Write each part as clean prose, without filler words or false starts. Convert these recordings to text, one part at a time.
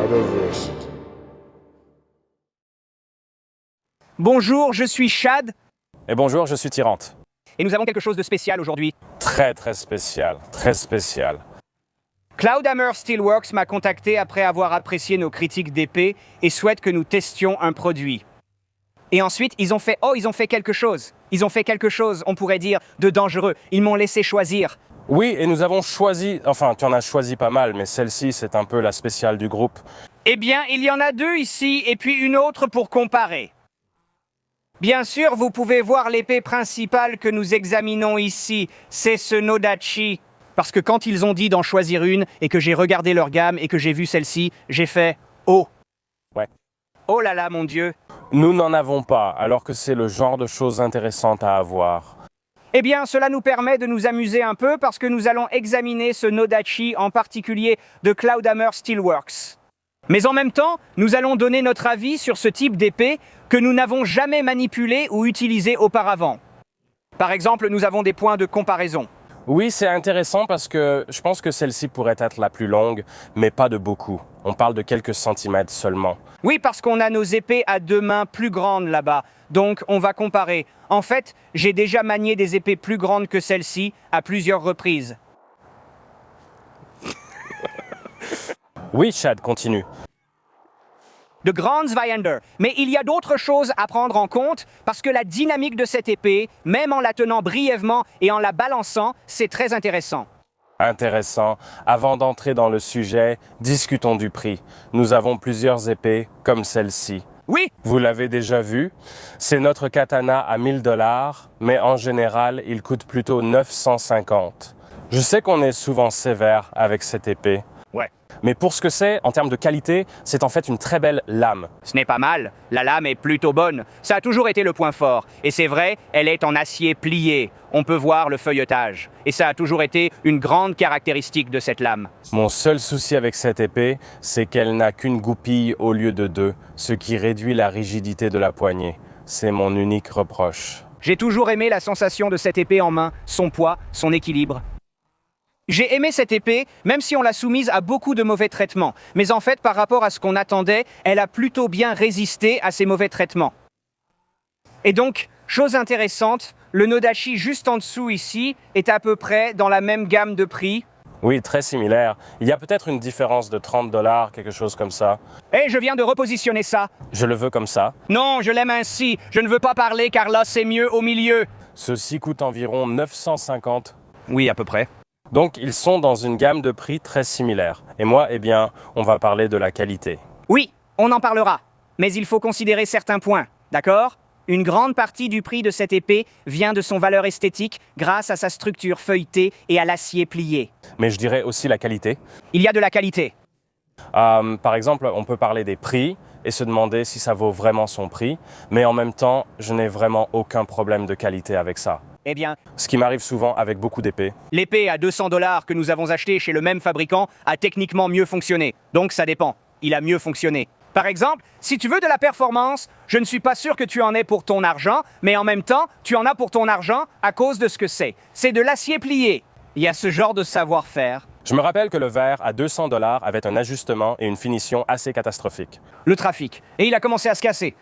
Metaverse. Bonjour, je suis Chad. Et bonjour, je suis Tyrante. Et nous avons quelque chose de spécial aujourd'hui. Très spécial, très spécial. Cloudhammer Steelworks m'a contacté après avoir apprécié nos critiques d'épée et souhaite que nous testions un produit. Et ensuite, ils ont fait quelque chose. Ils ont fait quelque chose, on pourrait dire, de dangereux. Ils m'ont laissé choisir. Oui, et nous avons choisi, enfin tu en as choisi pas mal, mais celle-ci c'est un peu la spéciale du groupe. Eh bien, il y en a deux ici et puis une autre pour comparer. Bien sûr, vous pouvez voir l'épée principale que nous examinons ici, c'est ce Nodachi. Parce que quand ils ont dit d'en choisir une et que j'ai regardé leur gamme et que j'ai vu celle-ci, j'ai fait « Oh !» Ouais. Oh là là, mon Dieu. Nous n'en avons pas, alors que c'est le genre de choses intéressantes à avoir. Eh bien, cela nous permet de nous amuser un peu parce que nous allons examiner ce Nodachi en particulier de Cloudhammer Steelworks. Mais en même temps, nous allons donner notre avis sur ce type d'épée que nous n'avons jamais manipulé ou utilisé auparavant. Par exemple, nous avons des points de comparaison. Oui, c'est intéressant parce que je pense que celle-ci pourrait être la plus longue, mais pas de beaucoup. On parle de quelques centimètres seulement. Oui, parce qu'on a nos épées à deux mains plus grandes là-bas. Donc, on va comparer. En fait, j'ai déjà manié des épées plus grandes que celle-ci à plusieurs reprises. Oui, Chad, continue. De grands Zweihander. Mais il y a d'autres choses à prendre en compte parce que la dynamique de cette épée, même en la tenant brièvement et en la balançant, c'est très intéressant. Intéressant. Avant d'entrer dans le sujet, discutons du prix. Nous avons plusieurs épées comme celle-ci. Oui, Vous l'avez déjà vu, c'est notre katana à 1000 $, mais en général, il coûte plutôt 950. Je sais qu'on est souvent sévère avec cette épée, ouais. mais pour ce que c'est, en termes de qualité, c'est en fait une très belle lame. Ce n'est pas mal. La lame est plutôt bonne. Ça a toujours été le point fort. Et c'est vrai, elle est en acier plié. On peut voir le feuilletage. Et ça a toujours été une grande caractéristique de cette lame. Mon seul souci avec cette épée, c'est qu'elle n'a qu'une goupille au lieu de deux, ce qui réduit la rigidité de la poignée. C'est mon unique reproche. J'ai toujours aimé la sensation de cette épée en main, son poids, son équilibre. J'ai aimé cette épée, même si on l'a soumise à beaucoup de mauvais traitements. Mais en fait, par rapport à ce qu'on attendait, elle a plutôt bien résisté à ces mauvais traitements. Et donc, chose intéressante, le Nodachi juste en dessous ici est à peu près dans la même gamme de prix. Oui, très similaire. Il y a peut-être une différence de 30 $, quelque chose comme ça. Et je viens de repositionner ça. Je le veux comme ça. Non, je l'aime ainsi. Je ne veux pas parler car là, c'est mieux au milieu. Ceci coûte environ 950. Oui, à peu près. Donc, ils sont dans une gamme de prix très similaire. Et moi, eh bien, on va parler de la qualité. Oui, on en parlera. Mais il faut considérer certains points, d'accord ? Une grande partie du prix de cette épée vient de son valeur esthétique grâce à sa structure feuilletée et à l'acier plié. Mais je dirais aussi la qualité. Il y a de la qualité. Par exemple, on peut parler des prix et se demander si ça vaut vraiment son prix. Mais en même temps, je n'ai vraiment aucun problème de qualité avec ça. Eh bien, Ce qui m'arrive souvent avec beaucoup d'épées. l'épée à 200 $ que nous avons achetée chez le même fabricant a techniquement mieux fonctionné. Donc ça dépend. Il a mieux fonctionné. Par exemple, si tu veux de la performance, je ne suis pas sûr que tu en aies pour ton argent, mais en même temps, tu en as pour ton argent à cause de ce que c'est. C'est de l'acier plié. Il y a ce genre de savoir-faire. Je me rappelle que le verre à 200 $ avait un ajustement et une finition assez catastrophique. Le trafic. Et il a commencé à se casser.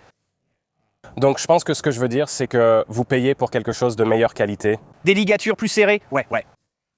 Donc je pense que ce que je veux dire, c'est que vous payez pour quelque chose de meilleure qualité. Des ligatures plus serrées. Ouais.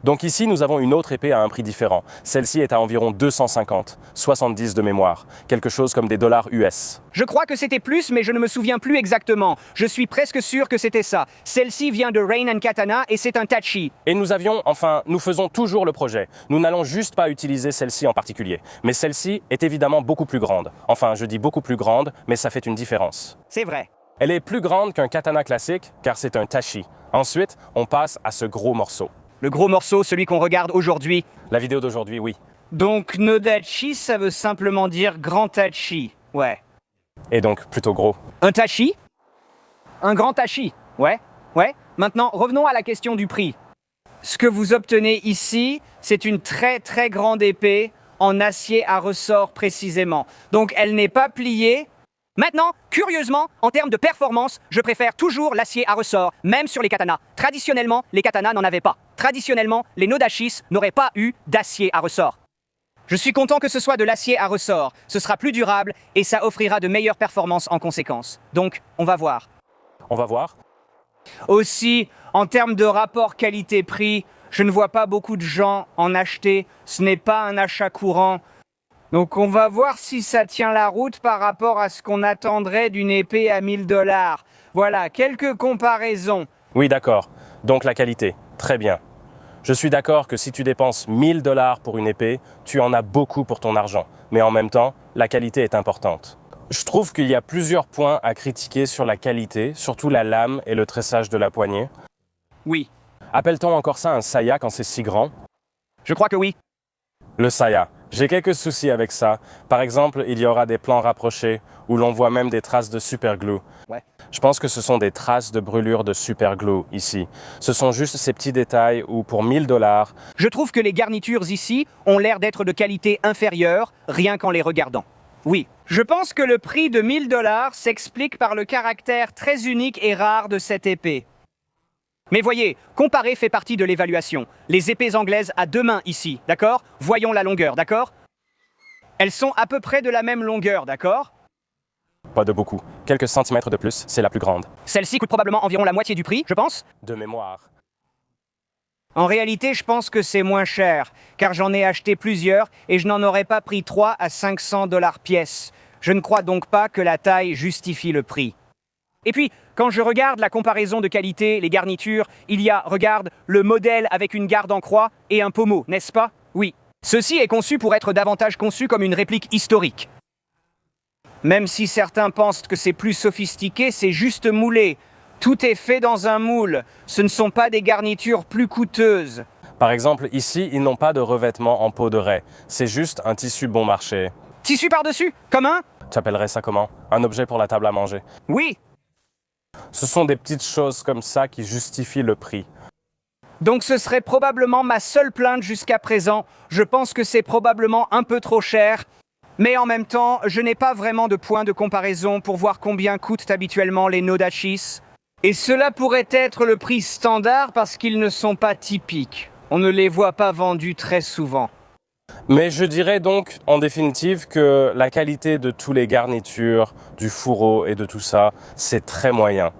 Donc ici, nous avons une autre épée à un prix différent. Celle-ci est à environ 250, 70 de mémoire, quelque chose comme des dollars US. Je crois que c'était plus, mais je ne me souviens plus exactement. Je suis presque sûr que c'était ça. Celle-ci vient de Rain and Katana et c'est un Tachi. Et nous faisons toujours le projet. Nous n'allons juste pas utiliser celle-ci en particulier. Mais celle-ci est évidemment beaucoup plus grande. Enfin, je dis beaucoup plus grande, mais ça fait une différence. C'est vrai. Elle est plus grande qu'un katana classique, car c'est un tachi. Ensuite, on passe à ce gros morceau. Le gros morceau, celui qu'on regarde aujourd'hui. La vidéo d'aujourd'hui, oui. Donc Nodachi, ça veut simplement dire grand tachi. Ouais. Et donc plutôt gros. Un tachi? Un grand tachi. Ouais. Maintenant, revenons à la question du prix. Ce que vous obtenez ici, c'est une très très grande épée en acier à ressort précisément. Donc elle n'est pas pliée. Maintenant, curieusement, en termes de performance, je préfère toujours l'acier à ressort, même sur les katanas. Traditionnellement, les katanas n'en avaient pas. Traditionnellement, les Nodachis n'auraient pas eu d'acier à ressort. Je suis content que ce soit de l'acier à ressort. Ce sera plus durable et ça offrira de meilleures performances en conséquence. Donc, on va voir. On va voir. Aussi, en termes de rapport qualité-prix, je ne vois pas beaucoup de gens en acheter. Ce n'est pas un achat courant. Donc on va voir si ça tient la route par rapport à ce qu'on attendrait d'une épée à 1000 $. Voilà, quelques comparaisons. Oui, d'accord. Donc la qualité. Très bien. Je suis d'accord que si tu dépenses 1000 $ pour une épée, tu en as beaucoup pour ton argent. Mais en même temps, la qualité est importante. Je trouve qu'il y a plusieurs points à critiquer sur la qualité, surtout la lame et le tressage de la poignée. Oui, Appelle-t-on encore ça un saya quand c'est si grand? je crois que oui. Le saya. J'ai quelques soucis avec ça. Par exemple, il y aura des plans rapprochés où l'on voit même des traces de superglue. Ouais. Je pense que ce sont des traces de brûlure de superglue ici. Ce sont juste ces petits détails où pour 1000 $, Je trouve que les garnitures ici ont l'air d'être de qualité inférieure, rien qu'en les regardant. Oui, je pense que le prix de 1000 $ s'explique par le caractère très unique et rare de cette épée. Mais voyez, comparer fait partie de l'évaluation. Les épées anglaises à 2 mains ici, d'accord? Voyons la longueur, d'accord? Elles sont à peu près de la même longueur, d'accord? pas de beaucoup. Quelques centimètres de plus, c'est la plus grande. Celle-ci coûte probablement environ la moitié du prix, je pense. De mémoire. En réalité, je pense que c'est moins cher, car j'en ai acheté plusieurs et je n'en aurais pas pris 3 à 500 $ pièce. Je ne crois donc pas que la taille justifie le prix. Et puis, quand je regarde la comparaison de qualité, les garnitures, il y a, regarde, le modèle avec une garde en croix et un pommeau, n'est-ce pas? Oui. Ceci est conçu pour être davantage conçu comme une réplique historique. Même si certains pensent que c'est plus sophistiqué, c'est juste moulé. Tout est fait dans un moule. Ce ne sont pas des garnitures plus coûteuses. Par exemple, ici, ils n'ont pas de revêtement en peau de raie. C'est juste un tissu bon marché. Tissu par-dessus, comme un? Tu appellerais ça comment? Un objet pour la table à manger. Oui. Ce sont des petites choses comme ça qui justifient le prix. Donc ce serait probablement ma seule plainte jusqu'à présent. Je pense que c'est probablement un peu trop cher. Mais en même temps, je n'ai pas vraiment de point de comparaison pour voir combien coûtent habituellement les Nodachis. Et cela pourrait être le prix standard parce qu'ils ne sont pas typiques. On ne les voit pas vendus très souvent. Mais je dirais donc, en définitive, que la qualité de tous les garnitures, du fourreau et de tout ça, c'est très moyen.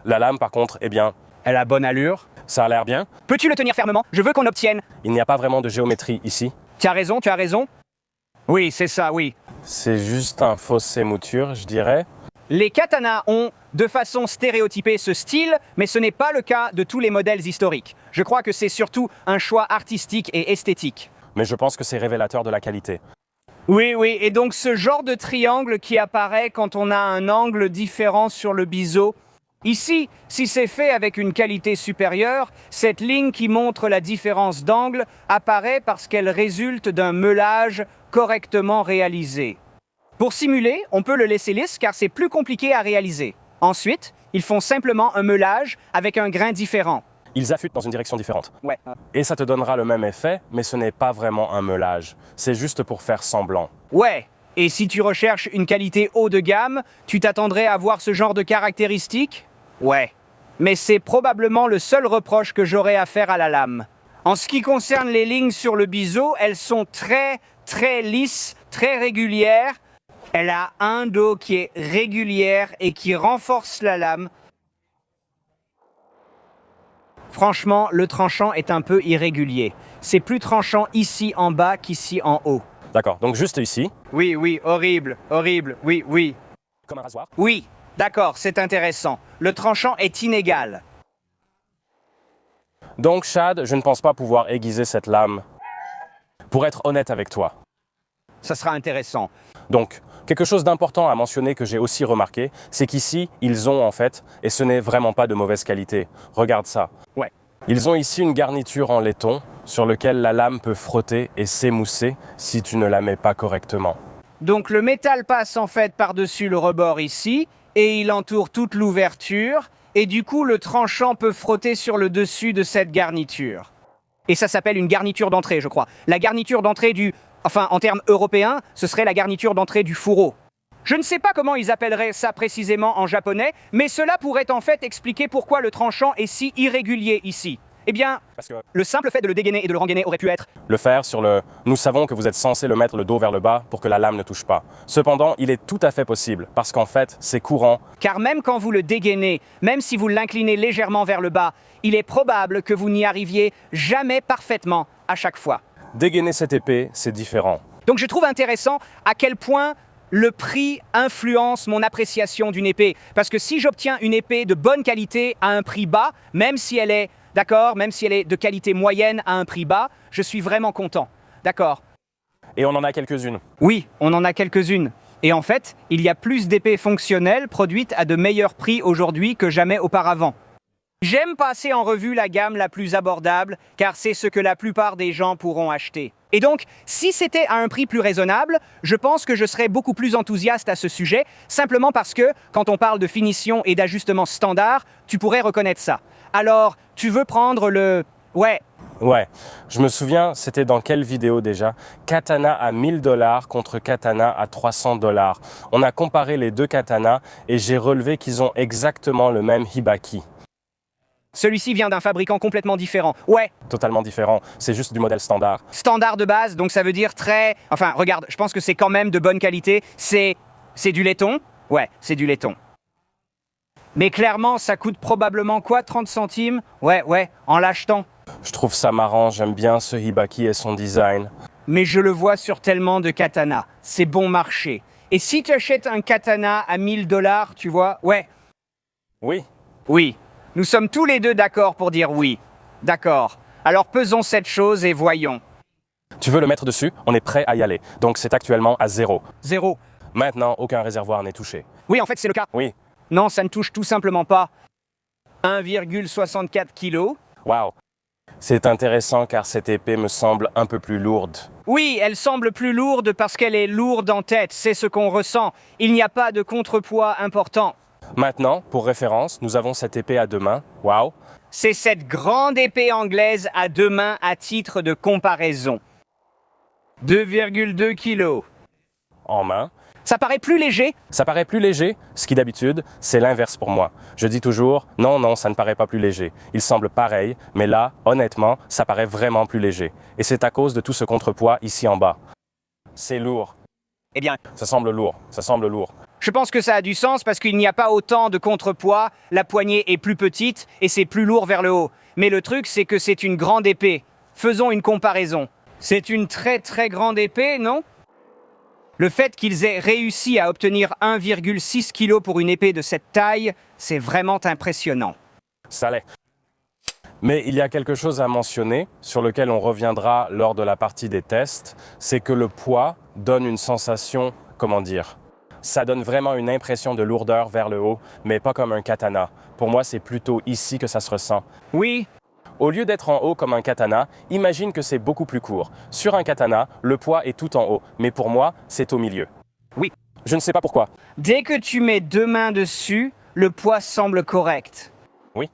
La lame, par contre, eh bien, Elle a bonne allure. ça a l'air bien. Peux-tu le tenir fermement? Je veux qu'on obtienne. Il n'y a pas vraiment de géométrie ici. Tu as raison, tu as raison. Oui, c'est ça, oui. C'est juste un fossé mouture, je dirais. Les katanas ont, de façon stéréotypée, ce style, mais ce n'est pas le cas de tous les modèles historiques. Je crois que c'est surtout un choix artistique et esthétique. Mais je pense que c'est révélateur de la qualité. Oui, oui, et donc ce genre de triangle qui apparaît quand on a un angle différent sur le biseau. Ici, si c'est fait avec une qualité supérieure, cette ligne qui montre la différence d'angle apparaît parce qu'elle résulte d'un meulage correctement réalisé. Pour simuler, on peut le laisser lisse car c'est plus compliqué à réaliser. Ensuite, ils font simplement un meulage avec un grain différent. Ils affûtent dans une direction différente. Ouais. Et ça te donnera le même effet, mais ce n'est pas vraiment un meulage. C'est juste pour faire semblant. Ouais. Et si tu recherches une qualité haut de gamme, tu t'attendrais à voir ce genre de caractéristiques? Ouais. Mais c'est probablement le seul reproche que j'aurais à faire à la lame. En ce qui concerne les lignes sur le biseau, elles sont très lisses, très régulières. Elle a un dos qui est régulière et qui renforce la lame. Franchement, le tranchant est un peu irrégulier. C'est plus tranchant ici en bas qu'ici en haut. D'accord, donc juste ici, Oui, oui, horrible, horrible, oui, oui. comme un rasoir. Oui, d'accord, c'est intéressant. Le tranchant est inégal. Donc Chad, je ne pense pas pouvoir aiguiser cette lame. Pour être honnête avec toi. Ça sera intéressant. Donc, quelque chose d'important à mentionner que j'ai aussi remarqué, c'est qu'ici, ils ont en fait, et ce n'est vraiment pas de mauvaise qualité. Regarde ça. Ouais. Ils ont ici une garniture en laiton sur lequel la lame peut frotter et s'émousser si tu ne la mets pas correctement. Donc le métal passe en fait par-dessus le rebord ici, et il entoure toute l'ouverture, et du coup le tranchant peut frotter sur le dessus de cette garniture. Et ça s'appelle une garniture d'entrée, je crois. La garniture d'entrée du... Enfin, en termes européens, ce serait la garniture d'entrée du fourreau. Je ne sais pas comment ils appelleraient ça précisément en japonais, mais cela pourrait en fait expliquer pourquoi le tranchant est si irrégulier ici. Eh bien, Parce que le simple fait de le dégainer et de le rengainer aurait pu être... le faire sur le « nous savons que vous êtes censé le mettre le dos vers le bas pour que la lame ne touche pas ». Cependant, il est tout à fait possible, parce qu'en fait, c'est courant. Car même quand vous le dégainez, même si vous l'inclinez légèrement vers le bas, il est probable que vous n'y arriviez jamais parfaitement à chaque fois. Dégainer cette épée, c'est différent. Donc je trouve intéressant à quel point le prix influence mon appréciation d'une épée. Parce que si j'obtiens une épée de bonne qualité à un prix bas, même si elle est, d'accord, même si elle est de qualité moyenne à un prix bas, je suis vraiment content. D'accord. Et on en a quelques-unes. Oui, on en a quelques-unes. Et en fait, il y a plus d'épées fonctionnelles produites à de meilleurs prix aujourd'hui que jamais auparavant. J'aime passer en revue la gamme la plus abordable, car c'est ce que la plupart des gens pourront acheter. Et donc, si c'était à un prix plus raisonnable, je pense que je serais beaucoup plus enthousiaste à ce sujet, simplement parce que, quand on parle de finition et d'ajustement standard, tu pourrais reconnaître ça. Alors, tu veux prendre le... Ouais. Ouais, je me souviens, c'était dans quelle vidéo déjà? Katana à 1000 $ contre katana à 300 $. On a comparé les deux katanas et j'ai relevé qu'ils ont exactement le même hibaki. Celui-ci vient d'un fabricant complètement différent. Ouais, Totalement différent, c'est juste du modèle standard. standard de base, donc ça veut dire très... Enfin, regarde, je pense que c'est quand même de bonne qualité. C'est du laiton? Ouais, c'est du laiton. Mais clairement, ça coûte probablement quoi, 30 centimes? Ouais, en l'achetant. Je trouve ça marrant, j'aime bien ce hibaki et son design. Mais je le vois sur tellement de katanas. C'est bon marché. Et si tu achètes un katana à 1000 $, tu vois? Ouais, Oui, oui. Nous sommes tous les deux d'accord pour dire oui. D'accord. Alors pesons cette chose et voyons. tu veux le mettre dessus, on est prêt à y aller. Donc c'est actuellement à 0. 0. Maintenant, aucun réservoir n'est touché. Oui, en fait, c'est le cas. Oui, Non, ça ne touche tout simplement pas 1,64 kg. waouh. C'est intéressant car cette épée me semble un peu plus lourde. Oui, elle semble plus lourde parce qu'elle est lourde en tête, c'est ce qu'on ressent. Il n'y a pas de contrepoids important. Maintenant, pour référence, nous avons cette épée à deux mains. Waouh. C'est cette grande épée anglaise à deux mains à titre de comparaison. 2,2 kg. En main. Ça paraît plus léger? Ça paraît plus léger, ce qui d'habitude, c'est l'inverse pour moi. Je dis toujours, non, ça ne paraît pas plus léger. Il semble pareil, mais là, honnêtement, ça paraît vraiment plus léger. Et c'est à cause de tout ce contrepoids ici en bas. C'est lourd. Eh bien, Ça semble lourd. je pense que ça a du sens parce qu'il n'y a pas autant de contrepoids, la poignée est plus petite et c'est plus lourd vers le haut. Mais le truc, c'est que c'est une grande épée. Faisons une comparaison. C'est une très très grande épée, non? Le fait qu'ils aient réussi à obtenir 1,6 kg pour une épée de cette taille, c'est vraiment impressionnant. Ça l'est. Mais il y a quelque chose à mentionner, sur lequel on reviendra lors de la partie des tests, c'est que le poids donne une sensation, comment dire, ça donne vraiment une impression de lourdeur vers le haut, mais pas comme un katana. Pour moi, c'est plutôt ici que ça se ressent. Oui, Au lieu d'être en haut comme un katana, imagine que c'est beaucoup plus court. Sur un katana, le poids est tout en haut, mais pour moi, c'est au milieu. oui. Je ne sais pas pourquoi. Dès que tu mets deux mains dessus, le poids semble correct. Oui.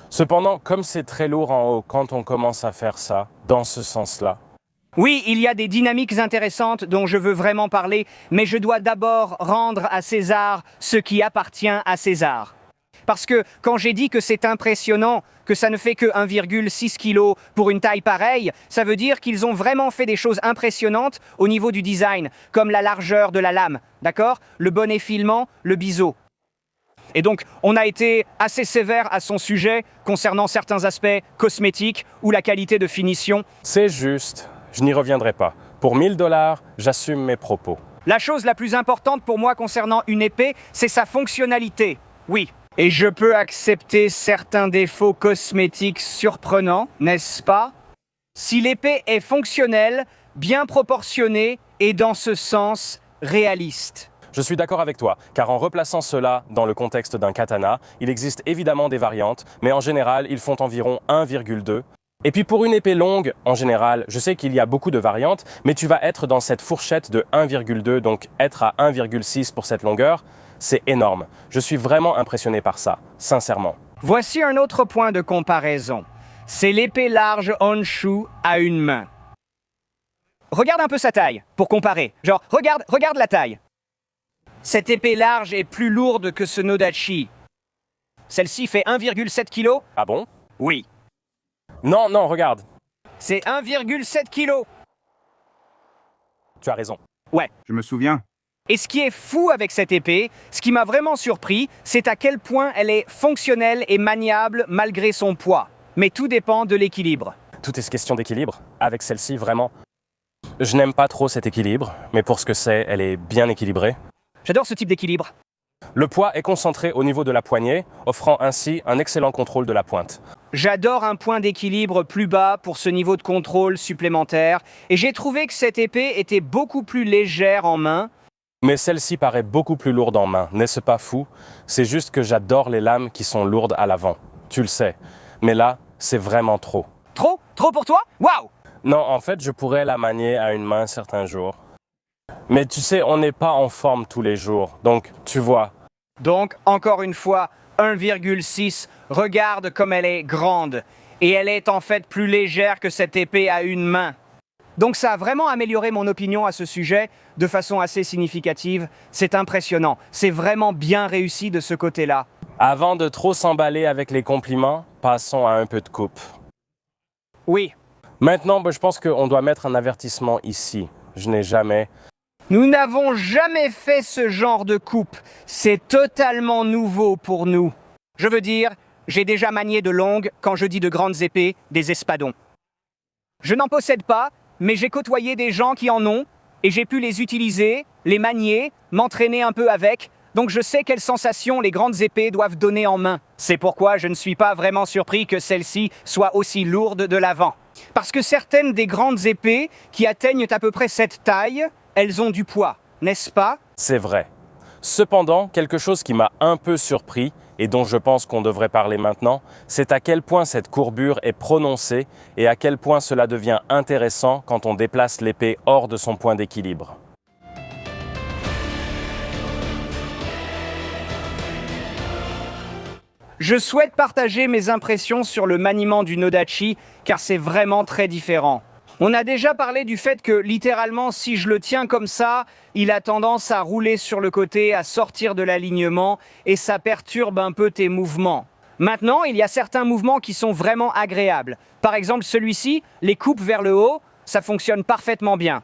Cependant, comme c'est très lourd en haut, quand on commence à faire ça, dans ce sens-là, Oui, il y a des dynamiques intéressantes dont je veux vraiment parler, mais je dois d'abord rendre à César ce qui appartient à César. Parce que quand j'ai dit que c'est impressionnant, que ça ne fait que 1,6 kg pour une taille pareille, ça veut dire qu'ils ont vraiment fait des choses impressionnantes au niveau du design, comme la largeur de la lame, d'accord? Le bon effilement, le biseau. Et donc, on a été assez sévère à son sujet concernant certains aspects cosmétiques ou la qualité de finition. c'est juste, je n'y reviendrai pas. Pour 1000 $, j'assume mes propos. La chose la plus importante pour moi concernant une épée, c'est sa fonctionnalité. Oui. Et je peux accepter certains défauts cosmétiques surprenants, n'est-ce pas? Si l'épée est fonctionnelle, bien proportionnée et dans ce sens réaliste. Je suis d'accord avec toi, car en replaçant cela dans le contexte d'un katana, il existe évidemment des variantes, mais en général, ils font environ 1,2. Et puis pour une épée longue, en général, je sais qu'il y a beaucoup de variantes, mais tu vas être dans cette fourchette de 1,2, donc être à 1,6 pour cette longueur, c'est énorme. Je suis vraiment impressionné par ça, sincèrement. Voici un autre point de comparaison. C'est l'épée large Honshu à une main. Regarde un peu sa taille, pour comparer. Genre, regarde la taille. Cette épée large est plus lourde que ce Nodachi. Celle-ci fait 1,7 kg? Ah bon? Oui. Non, non, regarde. C'est 1,7 kg. Tu as raison. Ouais. Je me souviens. Et ce qui est fou avec cette épée, ce qui m'a vraiment surpris, c'est à quel point elle est fonctionnelle et maniable malgré son poids. Mais tout dépend de l'équilibre. Tout est question d'équilibre. Avec celle-ci, vraiment. Je n'aime pas trop cet équilibre, mais pour ce que c'est, elle est bien équilibrée. J'adore ce type d'équilibre. Le poids est concentré au niveau de la poignée, offrant ainsi un excellent contrôle de la pointe. J'adore un point d'équilibre plus bas pour ce niveau de contrôle supplémentaire, et j'ai trouvé que cette épée était beaucoup plus légère en main. Mais celle-ci paraît beaucoup plus lourde en main, n'est-ce pas fou? C'est juste que j'adore les lames qui sont lourdes à l'avant. Tu le sais. Mais là, c'est vraiment trop. Trop? Trop pour toi? Waouh! Non, en fait, je pourrais la manier à une main certains jours. Mais tu sais, on n'est pas en forme tous les jours. Donc, tu vois. Donc, encore une fois, 1,6. Regarde comme elle est grande. Et elle est en fait plus légère que cette épée à une main. Donc ça a vraiment amélioré mon opinion à ce sujet de façon assez significative. C'est impressionnant. C'est vraiment bien réussi de ce côté-là. Avant de trop s'emballer avec les compliments, passons à un peu de coupe. Oui. Maintenant, je pense qu'on doit mettre un avertissement ici. Je n'ai jamais... Nous n'avons jamais fait ce genre de coupe. C'est totalement nouveau pour nous. Je veux dire, j'ai déjà manié de longues, quand je dis de grandes épées, des espadons. Je n'en possède pas, mais j'ai côtoyé des gens qui en ont, et j'ai pu les utiliser, les manier, m'entraîner un peu avec, donc je sais quelles sensations les grandes épées doivent donner en main. C'est pourquoi je ne suis pas vraiment surpris que celle-ci soit aussi lourde de l'avant. Parce que certaines des grandes épées, qui atteignent à peu près cette taille, elles ont du poids, n'est-ce pas? C'est vrai. Cependant, quelque chose qui m'a un peu surpris, et dont je pense qu'on devrait parler maintenant, c'est à quel point cette courbure est prononcée et à quel point cela devient intéressant quand on déplace l'épée hors de son point d'équilibre. Je souhaite partager mes impressions sur le maniement du Nodachi, car c'est vraiment très différent. On a déjà parlé du fait que, littéralement, si je le tiens comme ça, il a tendance à rouler sur le côté, à sortir de l'alignement, et ça perturbe un peu tes mouvements. Maintenant, il y a certains mouvements qui sont vraiment agréables. Par exemple, celui-ci, les coupes vers le haut, ça fonctionne parfaitement bien.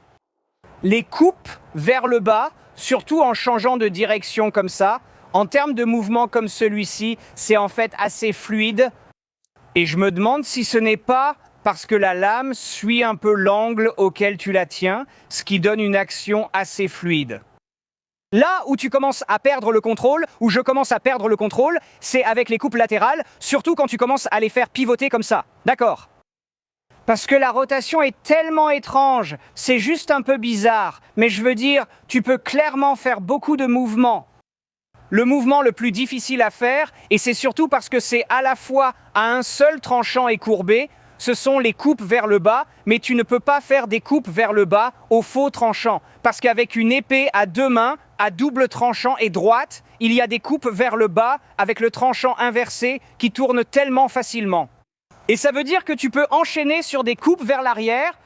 Les coupes vers le bas, surtout en changeant de direction comme ça, en termes de mouvements comme celui-ci, c'est en fait assez fluide. Et je me demande si ce n'est pas parce que la lame suit un peu l'angle auquel tu la tiens, ce qui donne une action assez fluide. Là où tu commences à perdre le contrôle, où je commence à perdre le contrôle, c'est avec les coupes latérales, surtout quand tu commences à les faire pivoter comme ça. D'accord? Parce que la rotation est tellement étrange, c'est juste un peu bizarre, mais je veux dire, tu peux clairement faire beaucoup de mouvements. Le mouvement le plus difficile à faire, et c'est surtout parce que c'est à la fois à un seul tranchant et courbé, ce sont les coupes vers le bas, mais tu ne peux pas faire des coupes vers le bas au faux tranchant. Parce qu'avec une épée à deux mains, à double tranchant et droite, il y a des coupes vers le bas avec le tranchant inversé qui tourne tellement facilement. Et ça veut dire que tu peux enchaîner sur des coupes vers l'arrière.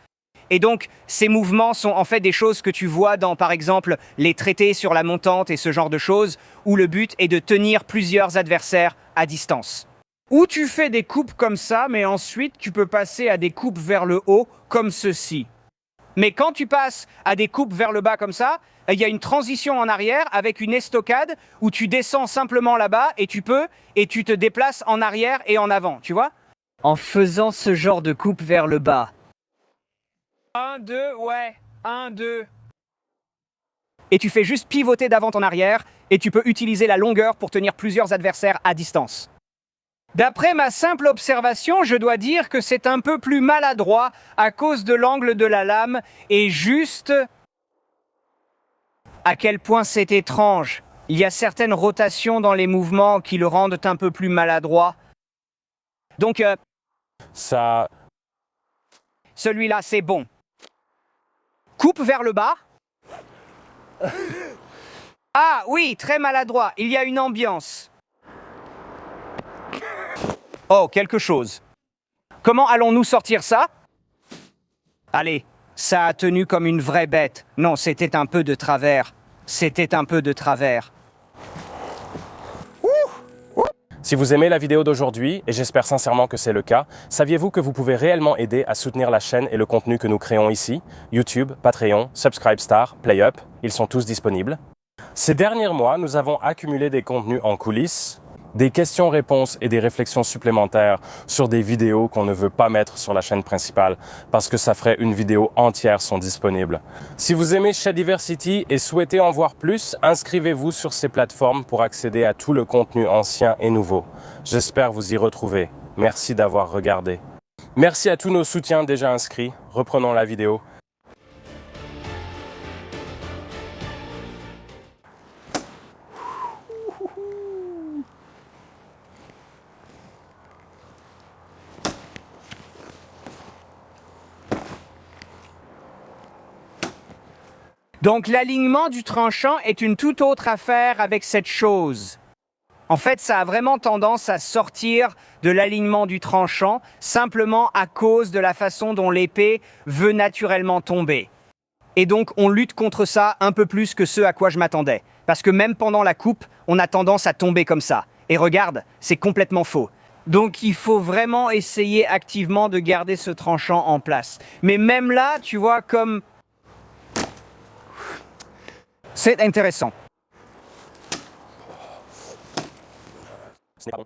Et donc, ces mouvements sont en fait des choses que tu vois dans, par exemple, les traités sur la montante et ce genre de choses, où le but est de tenir plusieurs adversaires à distance. Ou tu fais des coupes comme ça, mais ensuite tu peux passer à des coupes vers le haut, comme ceci. Mais quand tu passes à des coupes vers le bas comme ça, il y a une transition en arrière avec une estocade où tu descends simplement là-bas et tu te déplaces en arrière et en avant, tu vois? En faisant ce genre de coupe vers le bas. 1, 2, ouais, 1, 2. Et tu fais juste pivoter d'avant en arrière et tu peux utiliser la longueur pour tenir plusieurs adversaires à distance. D'après ma simple observation, je dois dire que c'est un peu plus maladroit à cause de l'angle de la lame et juste à quel point c'est étrange. Il y a certaines rotations dans les mouvements qui le rendent un peu plus maladroit. Donc, celui-là, c'est bon. Coupe vers le bas. Ah oui, très maladroit. Il y a une ambiance. Oh, quelque chose. Comment allons-nous sortir ça? Allez, ça a tenu comme une vraie bête. Non, c'était un peu de travers. C'était un peu de travers. Si vous aimez la vidéo d'aujourd'hui, et j'espère sincèrement que c'est le cas, saviez-vous que vous pouvez réellement aider à soutenir la chaîne et le contenu que nous créons ici? YouTube, Patreon, Subscribestar, PlayUp, ils sont tous disponibles. Ces derniers mois, nous avons accumulé des contenus en coulisses, des questions-réponses et des réflexions supplémentaires sur des vidéos qu'on ne veut pas mettre sur la chaîne principale parce que ça ferait une vidéo entière sont disponibles. Si vous aimez Shadiversity et souhaitez en voir plus, inscrivez-vous sur ces plateformes pour accéder à tout le contenu ancien et nouveau. J'espère vous y retrouver. Merci d'avoir regardé. Merci à tous nos soutiens déjà inscrits. Reprenons la vidéo. Donc l'alignement du tranchant est une toute autre affaire avec cette chose. En fait, ça a vraiment tendance à sortir de l'alignement du tranchant, simplement à cause de la façon dont l'épée veut naturellement tomber. Et donc on lutte contre ça un peu plus que ce à quoi je m'attendais. Parce que même pendant la coupe, on a tendance à tomber comme ça. Et regarde, c'est complètement faux. Donc il faut vraiment essayer activement de garder ce tranchant en place. Mais même là, tu vois, comme... C'est intéressant. Ce n'est pas bon.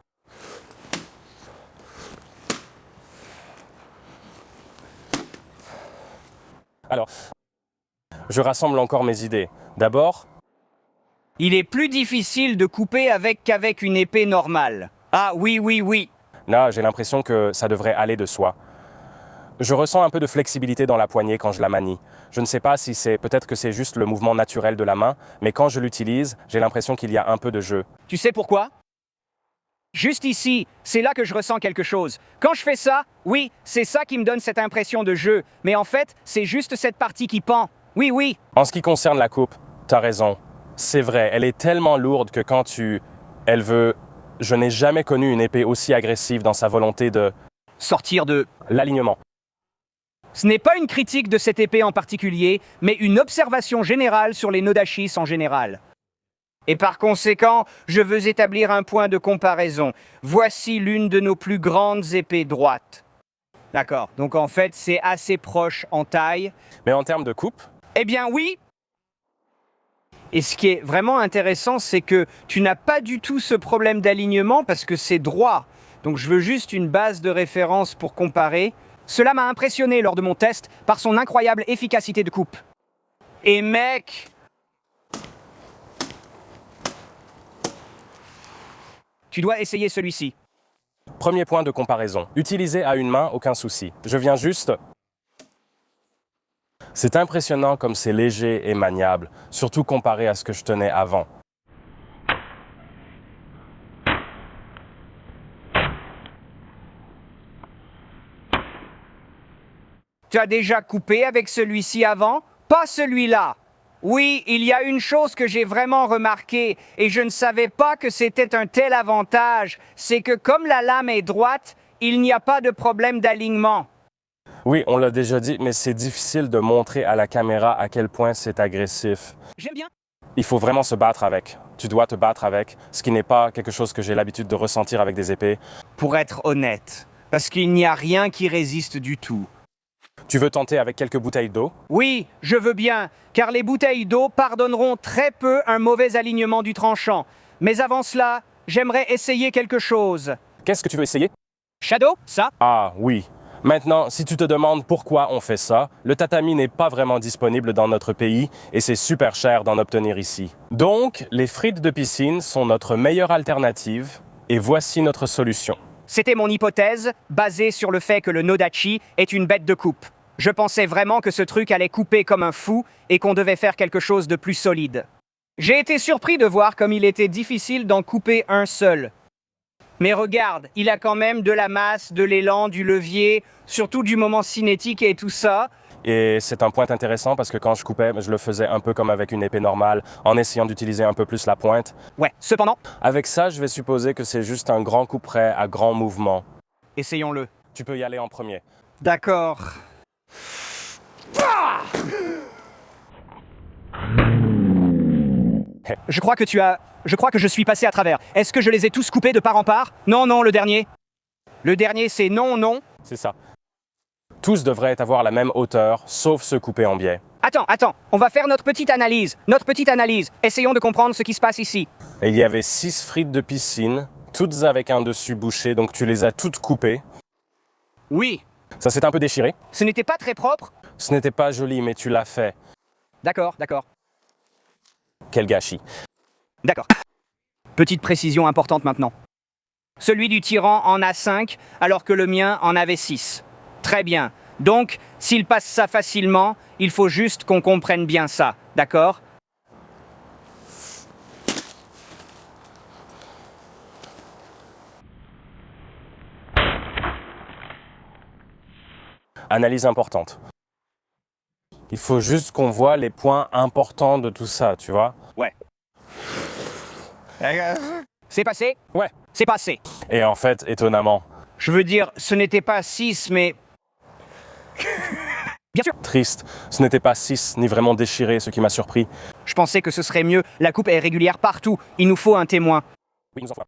Alors, je rassemble encore mes idées. D'abord, Il est plus difficile de couper qu'avec une épée normale. Ah oui. là, j'ai l'impression que ça devrait aller de soi. Je ressens un peu de flexibilité dans la poignée quand je la manie. Je ne sais pas si peut-être que c'est juste le mouvement naturel de la main, mais quand je l'utilise, j'ai l'impression qu'il y a un peu de jeu. Tu sais pourquoi? Juste ici, c'est là que je ressens quelque chose. Quand je fais ça, oui, c'est ça qui me donne cette impression de jeu. Mais en fait, c'est juste cette partie qui pend. Oui. En ce qui concerne la coupe, t'as raison. C'est vrai, elle est tellement lourde que elle veut... Je n'ai jamais connu une épée aussi agressive dans sa volonté de... Sortir de... L'alignement. Ce n'est pas une critique de cette épée en particulier, mais une observation générale sur les nodachis en général. Et par conséquent, je veux établir un point de comparaison. Voici l'une de nos plus grandes épées droites. D'accord, donc en fait, c'est assez proche en taille. Mais en termes de coupe, Eh bien oui. Et ce qui est vraiment intéressant, c'est que tu n'as pas du tout ce problème d'alignement parce que c'est droit. Donc je veux juste une base de référence pour comparer. Cela m'a impressionné lors de mon test par son incroyable efficacité de coupe. Et mec... Tu dois essayer celui-ci. premier point de comparaison. Utiliser à une main, aucun souci. Je viens juste... C'est impressionnant comme c'est léger et maniable, surtout comparé à ce que je tenais avant. Tu as déjà coupé avec celui-ci avant? Pas celui-là. Oui, il y a une chose que j'ai vraiment remarquée, et je ne savais pas que c'était un tel avantage, c'est que comme la lame est droite, il n'y a pas de problème d'alignement. Oui, on l'a déjà dit, mais c'est difficile de montrer à la caméra à quel point c'est agressif. J'aime bien. Il faut vraiment se battre avec. Tu dois te battre avec, ce qui n'est pas quelque chose que j'ai l'habitude de ressentir avec des épées. Pour être honnête, parce qu'il n'y a rien qui résiste du tout. Tu veux tenter avec quelques bouteilles d'eau? Oui, je veux bien, car les bouteilles d'eau pardonneront très peu un mauvais alignement du tranchant. Mais avant cela, j'aimerais essayer quelque chose. Qu'est-ce que tu veux essayer? Shadow, ça? Ah oui. Maintenant, si tu te demandes pourquoi on fait ça, le tatami n'est pas vraiment disponible dans notre pays et c'est super cher d'en obtenir ici. Donc, les frites de piscine sont notre meilleure alternative et voici notre solution. C'était mon hypothèse, basée sur le fait que le Nodachi est une bête de coupe. Je pensais vraiment que ce truc allait couper comme un fou et qu'on devait faire quelque chose de plus solide. J'ai été surpris de voir comme il était difficile d'en couper un seul. Mais regarde, il a quand même de la masse, de l'élan, du levier, surtout du moment cinétique et tout ça. Et c'est un point intéressant parce que quand je coupais, je le faisais un peu comme avec une épée normale, en essayant d'utiliser un peu plus la pointe. Ouais, cependant, Avec ça, je vais supposer que c'est juste un grand couperet à grand mouvement. essayons-le. Tu peux y aller en premier. D'accord. Je crois que je suis passé à travers. Est-ce que je les ai tous coupés de part en part? Non, non, le dernier. Le dernier, c'est non, non. C'est ça. Tous devraient avoir la même hauteur, sauf ceux coupés en biais. Attends, on va faire notre petite analyse. Essayons de comprendre ce qui se passe ici. Et il y avait 6 frites de piscine, toutes avec un dessus bouché, donc tu les as toutes coupées. Oui. Ça s'est un peu déchiré. Ce n'était pas très propre? Ce n'était pas joli, mais tu l'as fait. D'accord. Quel gâchis. D'accord. Petite précision importante maintenant. Celui du tyran en a 5, alors que le mien en avait 6. Très bien. Donc, s'il passe ça facilement, il faut juste qu'on comprenne bien ça, d'accord? Analyse importante. Il faut juste qu'on voit les points importants de tout ça, tu vois? Ouais. C'est passé? Ouais. C'est passé. Et en fait, étonnamment, Je veux dire, ce n'était pas 6, mais... Bien sûr. triste, ce n'était pas 6, ni vraiment déchiré, ce qui m'a surpris. Je pensais que ce serait mieux. La coupe est régulière partout. Il nous faut un témoin. Oui, nous en voilà.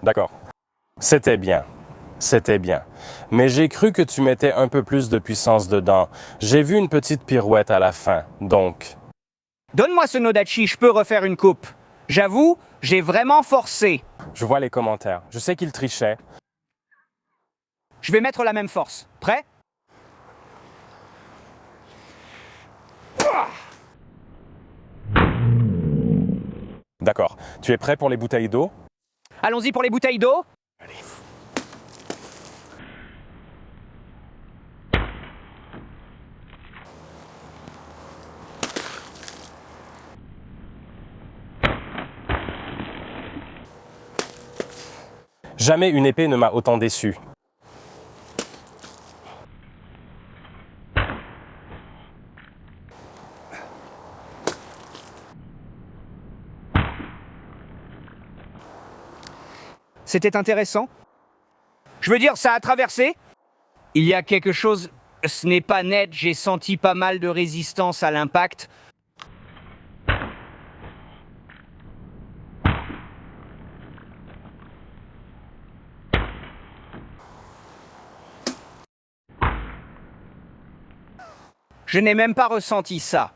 D'accord. C'était bien. Mais j'ai cru que tu mettais un peu plus de puissance dedans. J'ai vu une petite pirouette à la fin, donc... Donne-moi ce Nodachi, je peux refaire une coupe. J'avoue, j'ai vraiment forcé. Je vois les commentaires. Je sais qu'il trichait. Je vais mettre la même force. Prêt? D'accord. Tu es prêt pour les bouteilles d'eau? Allons-y pour les bouteilles d'eau. Jamais une épée ne m'a autant déçu. C'était intéressant. Je veux dire, ça a traversé. Il y a quelque chose... Ce n'est pas net, j'ai senti pas mal de résistance à l'impact. Je n'ai même pas ressenti ça.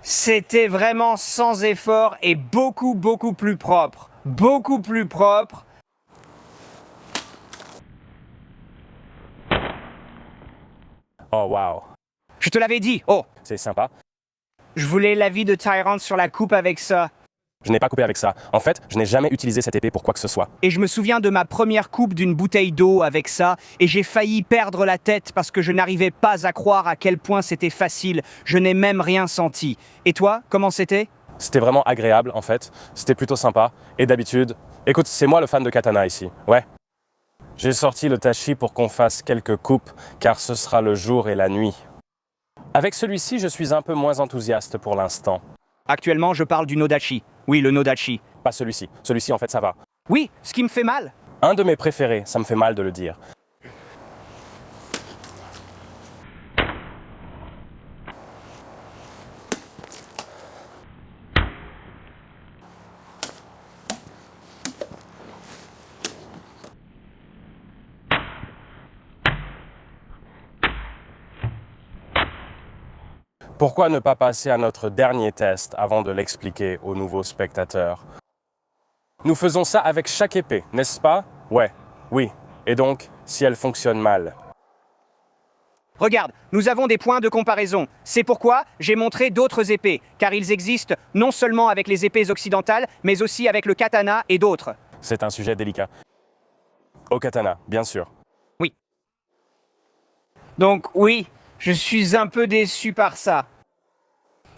C'était vraiment sans effort et beaucoup plus propre. Beaucoup plus propre. Oh, wow. Je te l'avais dit. Oh, C'est sympa. je voulais l'avis de Tyrant sur la coupe avec ça. Je n'ai pas coupé avec ça. En fait, je n'ai jamais utilisé cette épée pour quoi que ce soit. Et je me souviens de ma première coupe d'une bouteille d'eau avec ça, et j'ai failli perdre la tête parce que je n'arrivais pas à croire à quel point c'était facile. Je n'ai même rien senti. Et toi, comment c'était? C'était vraiment agréable, en fait. C'était plutôt sympa. Et d'habitude... Écoute, c'est moi le fan de katana ici. Ouais. J'ai sorti le tachi pour qu'on fasse quelques coupes, car ce sera le jour et la nuit. Avec celui-ci, je suis un peu moins enthousiaste pour l'instant. Actuellement, je parle du Nodachi. Oui, le Nodachi. Pas celui-ci. Celui-ci, en fait, ça va. Oui, ce qui me fait mal. Un de mes préférés, ça me fait mal de le dire. Pourquoi ne pas passer à notre dernier test avant de l'expliquer aux nouveaux spectateurs? Nous faisons ça avec chaque épée, n'est-ce pas? Ouais, oui. Et donc, si elle fonctionne mal? Regarde, nous avons des points de comparaison. C'est pourquoi j'ai montré d'autres épées, car ils existent non seulement avec les épées occidentales, mais aussi avec le katana et d'autres. C'est un sujet délicat. Au katana, bien sûr. Oui. Donc oui, je suis un peu déçu par ça.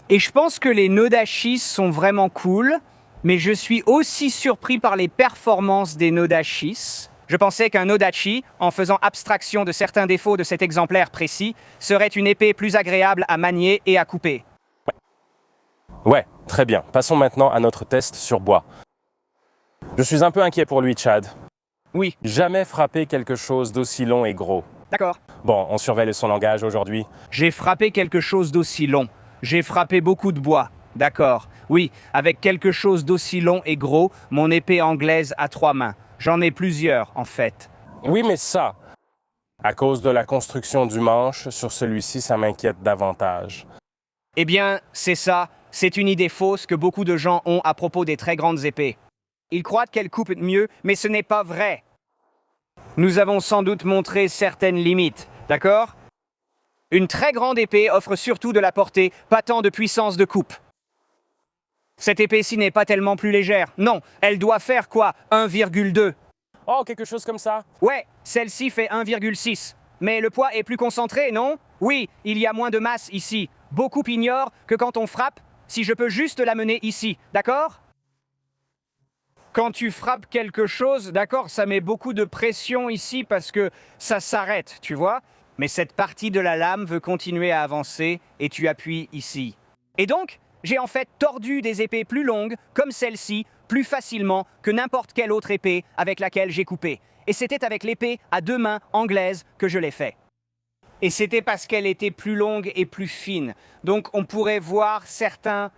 Et je pense que les Nodashis sont vraiment cool, mais je suis aussi surpris par les performances des Nodashis. Je pensais qu'un Nodachi, en faisant abstraction de certains défauts de cet exemplaire précis, serait une épée plus agréable à manier et à couper. Ouais, très bien. Passons maintenant à notre test sur bois. Je suis un peu inquiet pour lui, Chad. Oui, Jamais frapper quelque chose d'aussi long et gros. d'accord. Bon, on surveille son langage aujourd'hui. J'ai frappé quelque chose d'aussi long. J'ai frappé beaucoup de bois. D'accord. Oui, avec quelque chose d'aussi long et gros, mon épée anglaise à 3 mains. J'en ai plusieurs, en fait. Oui, mais ça, à cause de la construction du manche, sur celui-ci, ça m'inquiète davantage. Eh bien, c'est ça. C'est une idée fausse que beaucoup de gens ont à propos des très grandes épées. Ils croient qu'elles coupent mieux, mais ce n'est pas vrai. Nous avons sans doute montré certaines limites, d'accord? Une très grande épée offre surtout de la portée, pas tant de puissance de coupe. Cette épée-ci n'est pas tellement plus légère. Non, elle doit faire quoi? 1,2. Oh, quelque chose comme ça? Ouais, celle-ci fait 1,6. Mais le poids est plus concentré, non? Oui, il y a moins de masse ici. Beaucoup ignorent que quand on frappe, si je peux juste l'amener ici, d'accord? Quand tu frappes quelque chose, d'accord, ça met beaucoup de pression ici parce que ça s'arrête, tu vois? Mais cette partie de la lame veut continuer à avancer et tu appuies ici. Et donc, j'ai en fait tordu des épées plus longues, comme celle-ci, plus facilement que n'importe quelle autre épée avec laquelle j'ai coupé. Et c'était avec l'épée à 2 mains anglaise que je l'ai fait. Et c'était parce qu'elle était plus longue et plus fine. Donc on pourrait voir certains...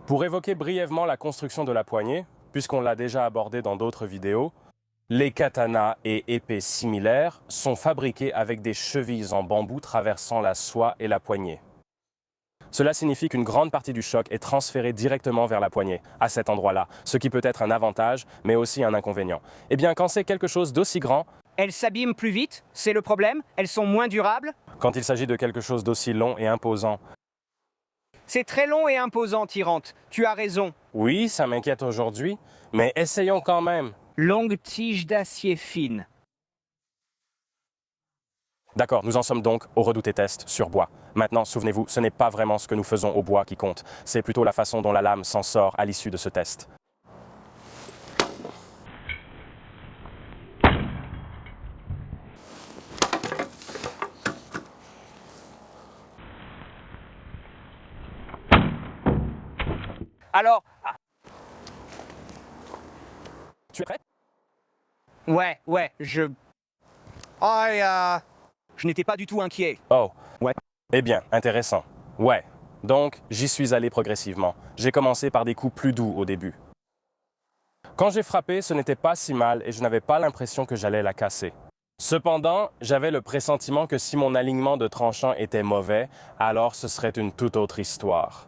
Pour évoquer brièvement la construction de la poignée, puisqu'on l'a déjà abordé dans d'autres vidéos, les katanas et épées similaires sont fabriqués avec des chevilles en bambou traversant la soie et la poignée. Cela signifie qu'une grande partie du choc est transférée directement vers la poignée, à cet endroit-là, ce qui peut être un avantage, mais aussi un inconvénient. Eh bien, quand c'est quelque chose d'aussi grand, Elles s'abîment plus vite, c'est le problème. Elles sont moins durables. quand il s'agit de quelque chose d'aussi long et imposant, C'est très long et imposant, Tyrante. Tu as raison. oui, ça m'inquiète aujourd'hui, mais essayons quand même. Longue tige d'acier fine. D'accord, nous en sommes donc au redouté test sur bois. Maintenant, souvenez-vous, ce n'est pas vraiment ce que nous faisons au bois qui compte, c'est plutôt la façon dont la lame s'en sort à l'issue de ce test. Alors, Tu es prêt? ouais, je n'étais pas du tout inquiet. Oh. Ouais. Eh bien, intéressant. Ouais. Donc, j'y suis allé progressivement. J'ai commencé par des coups plus doux au début. Quand j'ai frappé, ce n'était pas si mal et je n'avais pas l'impression que j'allais la casser. Cependant, j'avais le pressentiment que si mon alignement de tranchant était mauvais, alors ce serait une toute autre histoire.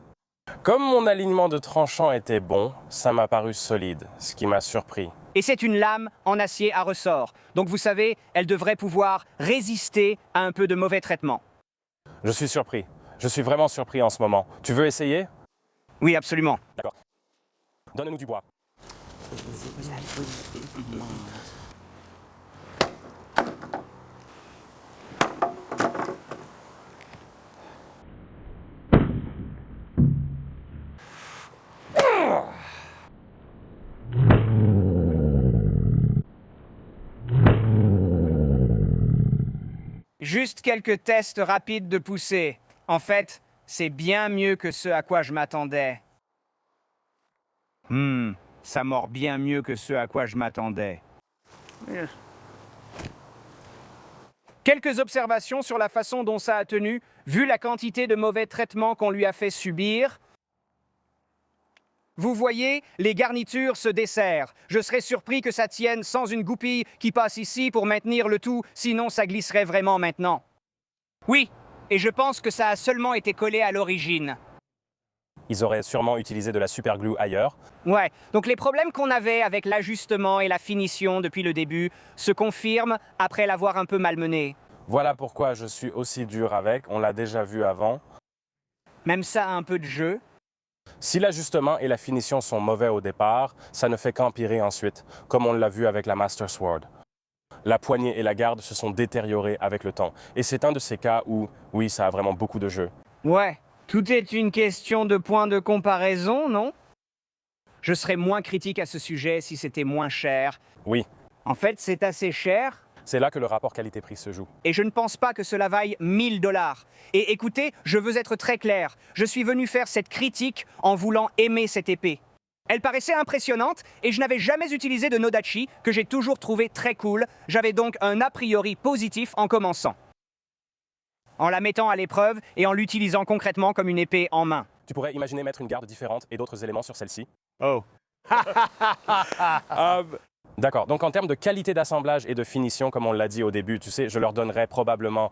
Comme mon alignement de tranchant était bon, ça m'a paru solide, ce qui m'a surpris. Et c'est une lame en acier à ressort. Donc vous savez, elle devrait pouvoir résister à un peu de mauvais traitement. Je suis surpris. Je suis vraiment surpris en ce moment. Tu veux essayer? Oui, absolument. D'accord. Donne-nous du bois. Juste quelques tests rapides de poussée. En fait, c'est bien mieux que ce à quoi je m'attendais. Ça mord bien mieux que ce à quoi je m'attendais. Quelques observations sur la façon dont ça a tenu, vu la quantité de mauvais traitements qu'on lui a fait subir. Vous voyez, les garnitures se desserrent. Je serais surpris que ça tienne sans une goupille qui passe ici pour maintenir le tout, sinon ça glisserait vraiment maintenant. Oui, et je pense que ça a seulement été collé à l'origine. Ils auraient sûrement utilisé de la superglue ailleurs. Ouais, donc les problèmes qu'on avait avec l'ajustement et la finition depuis le début se confirment après l'avoir un peu malmené. Voilà pourquoi je suis aussi dur avec, on l'a déjà vu avant. Même ça a un peu de jeu. Si l'ajustement et la finition sont mauvais au départ, ça ne fait qu'empirer ensuite, comme on l'a vu avec la Master Sword. La poignée et la garde se sont détériorées avec le temps, et c'est un de ces cas où, oui, ça a vraiment beaucoup de jeu. Ouais, tout est une question de point de comparaison, non? Je serais moins critique à ce sujet si c'était moins cher. Oui, En fait, c'est assez cher, c'est là que le rapport qualité-prix se joue. et je ne pense pas que cela vaille 1000 $. Et écoutez, je veux être très clair, je suis venu faire cette critique en voulant aimer cette épée. Elle paraissait impressionnante et je n'avais jamais utilisé de Nodachi, que j'ai toujours trouvé très cool. J'avais donc un a priori positif en commençant. En la mettant à l'épreuve et en l'utilisant concrètement comme une épée en main. Tu pourrais imaginer mettre une garde différente et d'autres éléments sur celle-ci. Oh. D'accord, donc en termes de qualité d'assemblage et de finition, comme on l'a dit au début, tu sais, je leur donnerais probablement,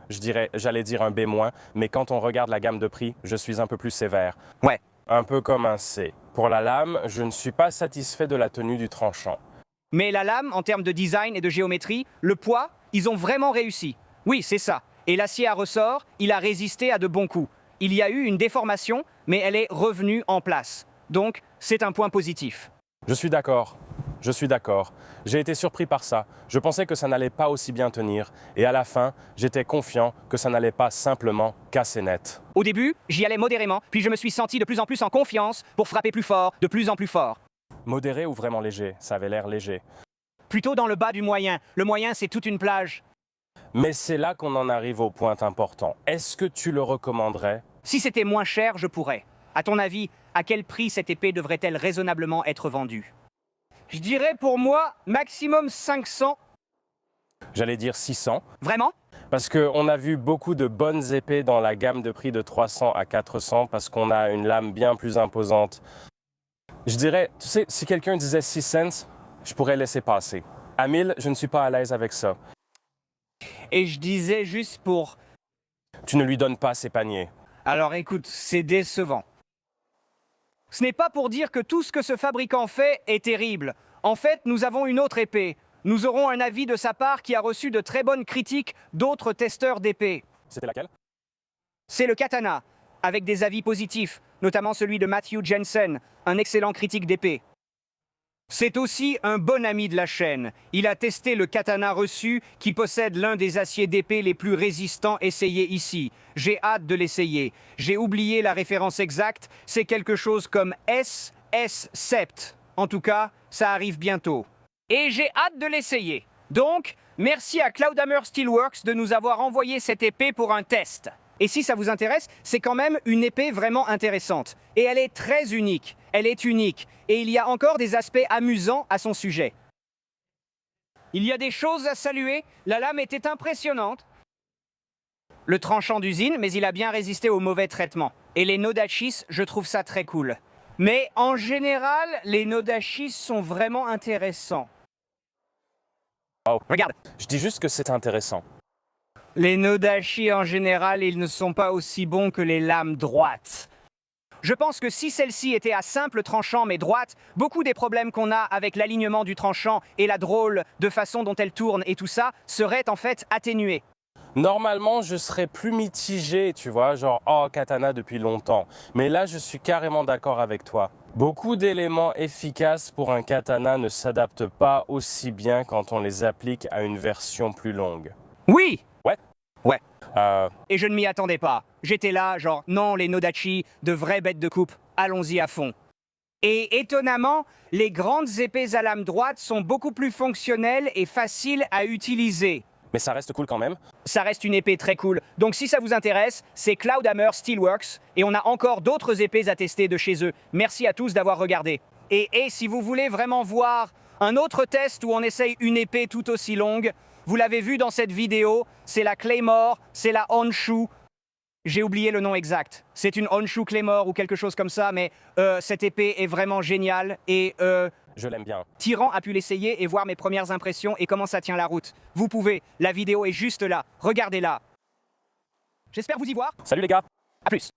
j'allais dire un B-, mais quand on regarde la gamme de prix, je suis un peu plus sévère. Ouais. Un peu comme un C. Pour la lame, je ne suis pas satisfait de la tenue du tranchant. Mais la lame, en termes de design et de géométrie, le poids, ils ont vraiment réussi. Oui, c'est ça. Et l'acier à ressort, il a résisté à de bons coups. Il y a eu une déformation, mais elle est revenue en place. Donc, c'est un point positif. Je suis d'accord. J'ai été surpris par ça. Je pensais que ça n'allait pas aussi bien tenir. Et à la fin, j'étais confiant que ça n'allait pas simplement casser net. Au début, j'y allais modérément, puis je me suis senti de plus en plus en confiance pour frapper plus fort, de plus en plus fort. Modéré ou vraiment léger? Ça avait l'air léger. Plutôt dans le bas du moyen. Le moyen, c'est toute une plage. Mais c'est là qu'on en arrive au point important. Est-ce que tu le recommanderais? Si c'était moins cher, je pourrais. À ton avis, à quel prix cette épée devrait-elle raisonnablement être vendue? Je dirais pour moi, maximum 500. J'allais dire 600. Vraiment? Parce qu'on a vu beaucoup de bonnes épées dans la gamme de prix de 300 à 400 parce qu'on a une lame bien plus imposante. Je dirais, tu sais, si quelqu'un disait 6 cents, je pourrais laisser passer. À 1000, je ne suis pas à l'aise avec ça. Et je disais juste pour... Tu ne lui donnes pas ses paniers. Alors écoute, c'est décevant. Ce n'est pas pour dire que tout ce que ce fabricant fait est terrible. En fait, nous avons une autre épée. Nous aurons un avis de sa part qui a reçu de très bonnes critiques d'autres testeurs d'épées. C'était laquelle? C'est le katana, avec des avis positifs, notamment celui de Matthew Jensen, un excellent critique d'épée. C'est aussi un bon ami de la chaîne. Il a testé le katana reçu qui possède l'un des aciers d'épée les plus résistants essayés ici. J'ai hâte de l'essayer. J'ai oublié la référence exacte, c'est quelque chose comme SS Sept. En tout cas, ça arrive bientôt. Et j'ai hâte de l'essayer. Donc, merci à Cloudhammer Steelworks de nous avoir envoyé cette épée pour un test. Et si ça vous intéresse, c'est quand même une épée vraiment intéressante. Et elle est très unique. Elle est unique. Et il y a encore des aspects amusants à son sujet. Il y a des choses à saluer. La lame était impressionnante. Le tranchant d'usine, mais il a bien résisté au mauvais traitement. Et les Nodachis, je trouve ça très cool. Mais en général, les Nodachis sont vraiment intéressants. Oh. Regarde. Je dis juste que c'est intéressant. Les Nodachi, en général, ils ne sont pas aussi bons que les lames droites. Je pense que si celle-ci était à simple tranchant mais droite, beaucoup des problèmes qu'on a avec l'alignement du tranchant et la drôle de façon dont elle tourne et tout ça seraient en fait atténués. Normalement, je serais plus mitigé, tu vois, genre « Oh, katana depuis longtemps ». Mais là, je suis carrément d'accord avec toi. Beaucoup d'éléments efficaces pour un katana ne s'adaptent pas aussi bien quand on les applique à une version plus longue. Oui! Ouais. Ouais. Et je ne m'y attendais pas. J'étais là, genre, non, les Nodachi, de vraies bêtes de coupe, allons-y à fond. Et étonnamment, les grandes épées à lame droite sont beaucoup plus fonctionnelles et faciles à utiliser. Mais ça reste cool quand même. Ça reste une épée très cool. Donc si ça vous intéresse, c'est Cloudhammer Steelworks et on a encore d'autres épées à tester de chez eux. Merci à tous d'avoir regardé. Et si vous voulez vraiment voir un autre test où on essaye une épée tout aussi longue, vous l'avez vu dans cette vidéo, c'est la Claymore, c'est la Honshu. J'ai oublié le nom exact. C'est une Honshu Claymore ou quelque chose comme ça, mais cette épée est vraiment géniale et je l'aime bien. Tyran a pu l'essayer et voir mes premières impressions et comment ça tient la route. Vous pouvez, la vidéo est juste là, regardez-la. J'espère vous y voir. Salut les gars. À plus.